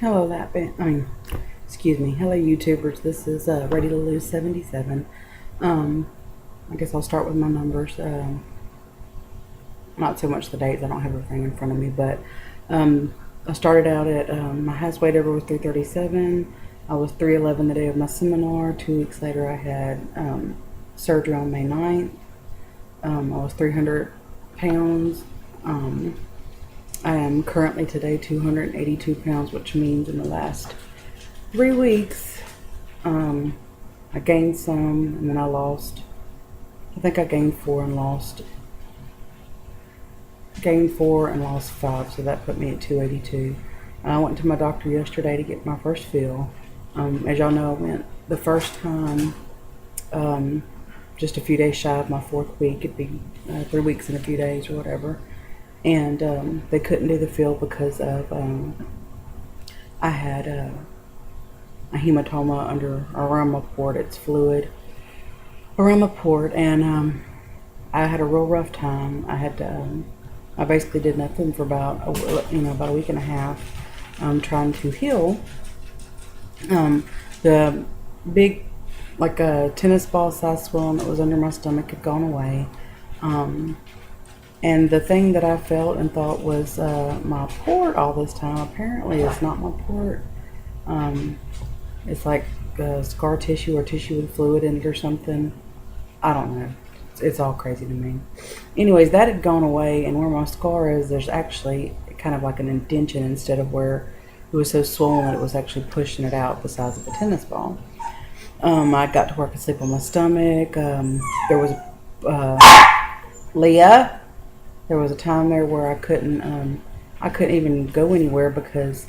Hello, excuse me. Hello, YouTubers. This is Ready to Lose 77. I guess I'll start with my numbers. Not so much the dates. I don't have everything in front of me, but I started out at my highest weight ever was 337. I was 311 the day of my seminar. 2 weeks later, I had surgery on May 9th. I was 300 pounds. I am currently today 282 pounds, which means in the last 3 weeks, I gained some and then I lost. I think I gained 4 and lost 5, so that put me at 282. I went to my doctor yesterday to get my first fill. As y'all know, I went the first time just a few days shy of my 4th week. It'd be 3 weeks in a few days or whatever. And they couldn't do the fill because of I had a hematoma around my port. It's fluid around my port, and I had a real rough time. I basically did nothing for about a week and a half, trying to heal. The big, like a tennis ball size swelling that was under my stomach had gone away. And the thing that I felt and thought was my port all this time apparently is not my port. It's like scar tissue or tissue with fluid in it or something. I don't know. It's all crazy to me. Anyways, that had gone away, and where my scar is, there's actually kind of like an indentation instead of where it was so swollen that it was actually pushing it out the size of a tennis ball. I got to where I could sleep on my stomach. There was Leah. There was a time there where I couldn't even go anywhere because,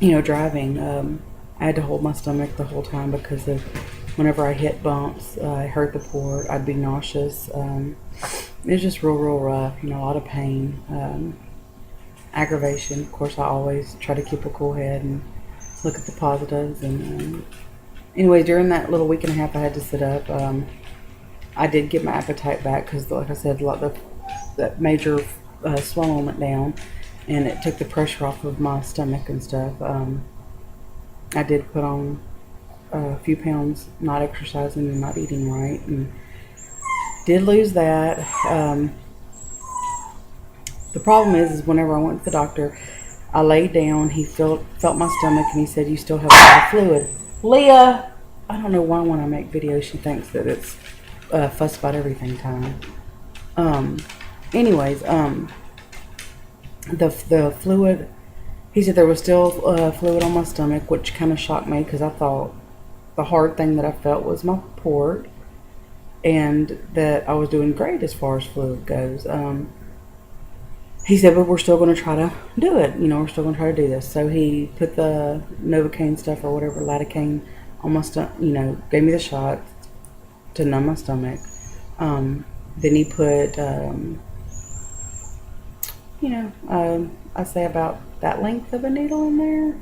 driving. I had to hold my stomach the whole time because of whenever I hit bumps, I hurt the port. I'd be nauseous. It was just real rough. A lot of pain, aggravation. Of course, I always try to keep a cool head and look at the positives. And anyway, during that little week and a half, I had to sit up. I did get my appetite back because, like I said, that major swelling went down, and it took the pressure off of my stomach and stuff. I did put on a few pounds, not exercising and not eating right, and did lose that. The problem is whenever I went to the doctor, I laid down. He felt my stomach, and he said, "You still have a lot of fluid." Leah, I don't know why when I make videos she thinks that it's fuss about everything time. Anyways, the fluid, he said there was still fluid on my stomach, which kind of shocked me because I thought the hard thing that I felt was my port, and that I was doing great as far as fluid goes. He said, but we're still going to try to do it. We're still going to try to do this. So he put the Novocaine stuff or whatever, lidocaine, on my stomach, gave me the shot to numb my stomach. Then he put, I say about that length of a needle in there.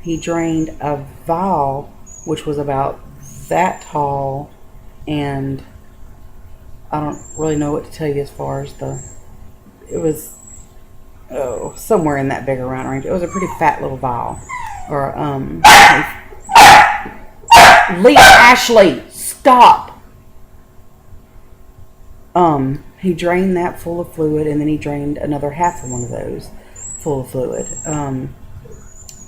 He drained a vial, which was about that tall, and I don't really know what to tell you as far as it was somewhere in that big around range. It was a pretty fat little vial. Or, Leah, Ashley, stop! He drained that full of fluid, and then he drained another half of one of those full of fluid.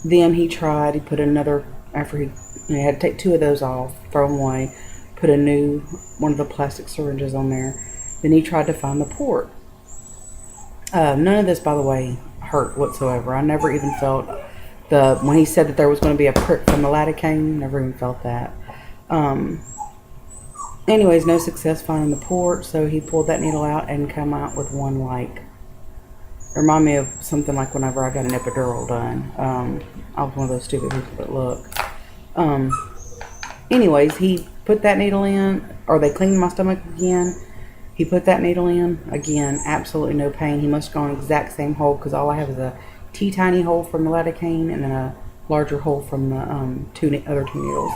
Then he put another, after he had to take 2 of those off, throw them away, put one of the plastic syringes on there. Then he tried to find the port. None of this, by the way, hurt whatsoever. I never even felt when he said that there was going to be a prick from the lidocaine, never even felt that. Anyways, no success finding the port, so he pulled that needle out and come out with one remind me of something like whenever I got an epidural done. I was one of those stupid people that look. Anyways, he put that needle in, or they cleaned my stomach again. He put that needle in again, absolutely no pain. He must have gone exact same hole because all I have is a teeny hole from the lidocaine and then a larger hole from the other 2 needles.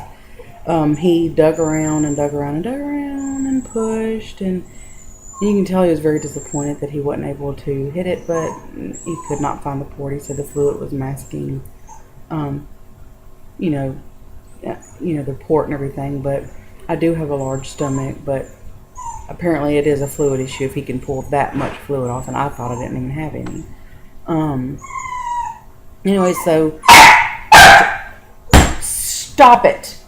He dug around and pushed, and You can tell he was very disappointed that he wasn't able to hit it, but he could not find the port. He said the fluid was masking, um, you know, the port and everything. But I do have a large stomach, but apparently it is a fluid issue if he can pull that much fluid off, and I thought I didn't even have any. Um, anyway, so stop it.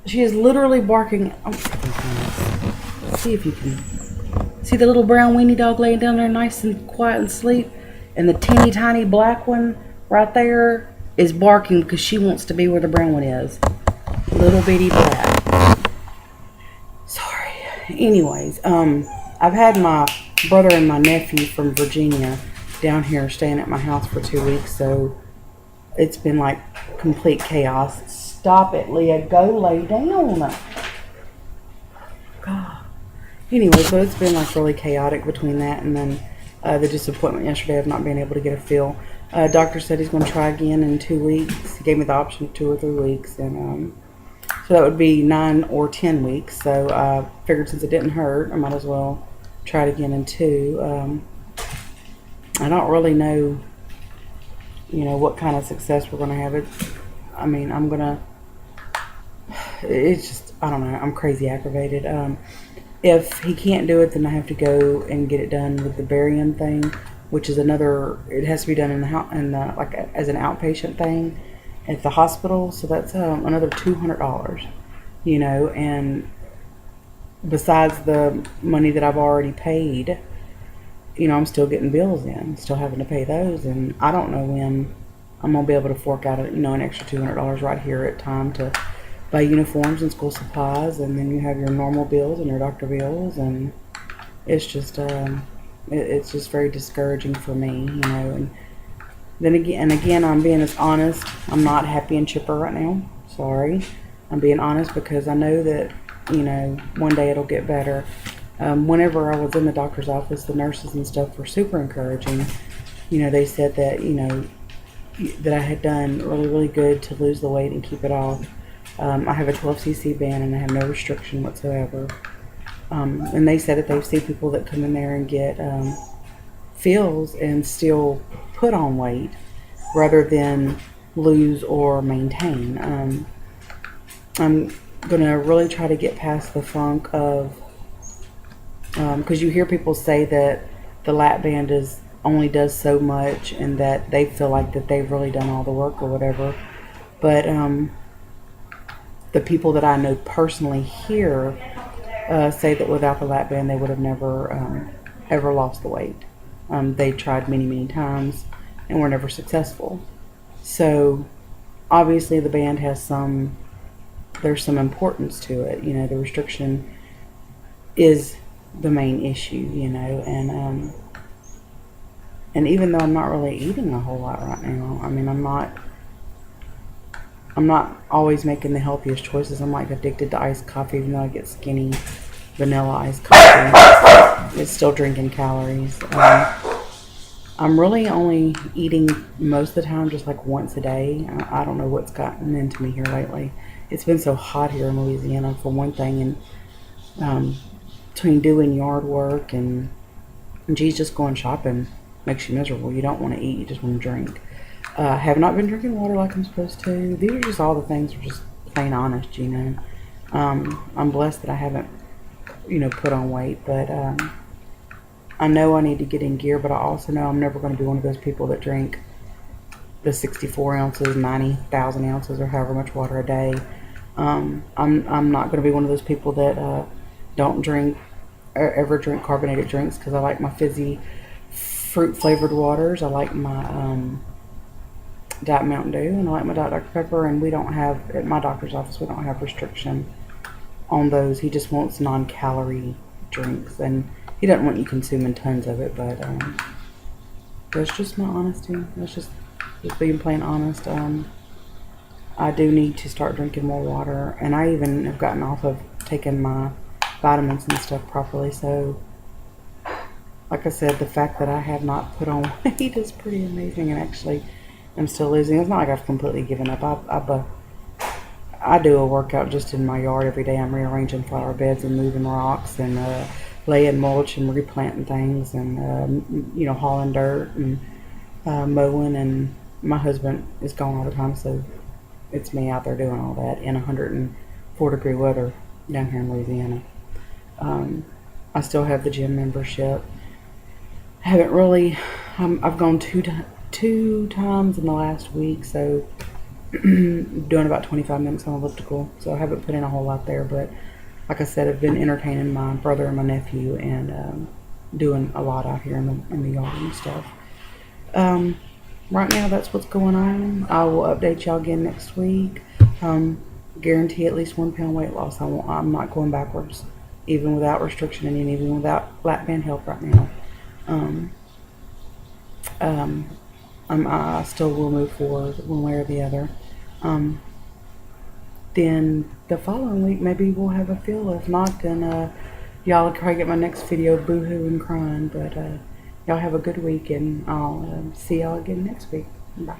She is literally barking. Let's see if you can see the little brown weenie dog laying down there nice and quiet and asleep, and the teeny tiny black one right there is barking because she wants to be where the brown one is. Little bitty black. Sorry. Anyways, I've had my brother and my nephew from Virginia down here staying at my house for 2 weeks, so it's been like complete chaos. Stop it, Leah. Go lay down. God. Anyway, so it's been like really chaotic between that and then the disappointment yesterday of not being able to get a feel. Doctor said he's going to try again in 2 weeks. He gave me the option of 2 or 3 weeks, and so that would be 9 or 10 weeks. So I figured since it didn't hurt, I might as well try it again in 2. I don't really know, what kind of success we're going to have. It's just, I don't know, I'm crazy aggravated. If he can't do it, then I have to go and get it done with the barium thing, which is it has to be done as an outpatient thing at the hospital. So that's another $200, and besides the money that I've already paid, I'm still getting bills in, still having to pay those, and I don't know when I'm gonna be able to fork out an extra $200 right here at time to buy uniforms and school supplies, and then you have your normal bills and your doctor bills, and it's just very discouraging for me, And then again, I'm being as honest. I'm not happy and chipper right now. Sorry, I'm being honest because I know that one day it'll get better. Whenever I was in the doctor's office, the nurses and stuff were super encouraging. They said that that I had done really, really good to lose the weight and keep it off. I have a 12cc band and I have no restriction whatsoever. And they said that they've seen people that come in there and get feels and still put on weight rather than lose or maintain. I'm going to really try to get past the funk of, because you hear people say that the lap band only does so much and that they feel like that they've really done all the work or whatever. But the people that I know personally here say that without the lap band they would have never ever lost the weight. They tried many, many times and were never successful. So obviously the band has there's some importance to it. The restriction is the main issue, and even though I'm not really eating a whole lot right now, I'm not always making the healthiest choices. I'm like addicted to iced coffee, even though I get skinny vanilla iced coffee. It's still drinking calories. I'm really only eating most of the time just like once a day. I don't know what's gotten into me here lately. It's been so hot here in Louisiana for one thing, and between doing yard work and geez, just going shopping makes you miserable. You don't want to eat, you just want to drink. Have not been drinking water like I'm supposed to. These are just all the things that are just plain honest, I'm blessed that I haven't, put on weight, but I know I need to get in gear, but I also know I'm never going to be one of those people that drink the 64 ounces, 90,000 ounces, or however much water a day. I'm not going to be one of those people that don't drink or ever drink carbonated drinks because I like my fizzy fruit flavored waters. I like my Diet Mountain Dew, and I like my Diet Dr. Pepper, and we don't have, at my doctor's office, we don't have restriction on those. He just wants non-calorie drinks, and he doesn't want you consuming tons of it, but that's just my honesty. That's just being plain honest. I do need to start drinking more water, and I even have gotten off of taking my vitamins and stuff properly, so like I said, the fact that I have not put on weight is pretty amazing, and actually I'm still losing. It's not like I've completely given up. I do a workout just in my yard every day. I'm rearranging flower beds and moving rocks and laying mulch and replanting things and hauling dirt and mowing. And my husband is gone all the time, so it's me out there doing all that in 104-degree weather down here in Louisiana. I still have the gym membership. I haven't really. I've gone two times in the last week, so doing about 25 minutes on elliptical. So I haven't put in a whole lot there, but like I said, I've been entertaining my brother and my nephew and doing a lot out here in the yard and stuff. Right now, that's what's going on. I will update y'all again next week. Guarantee at least 1 pound weight loss. I'm not going backwards, even without restriction and even without lap band help right now. I still will move forward one way or the other. Then the following week, maybe we'll have a feel. If not, then y'all will probably get my next video boo-hoo and crying. But y'all have a good week, and I'll see y'all again next week. Bye.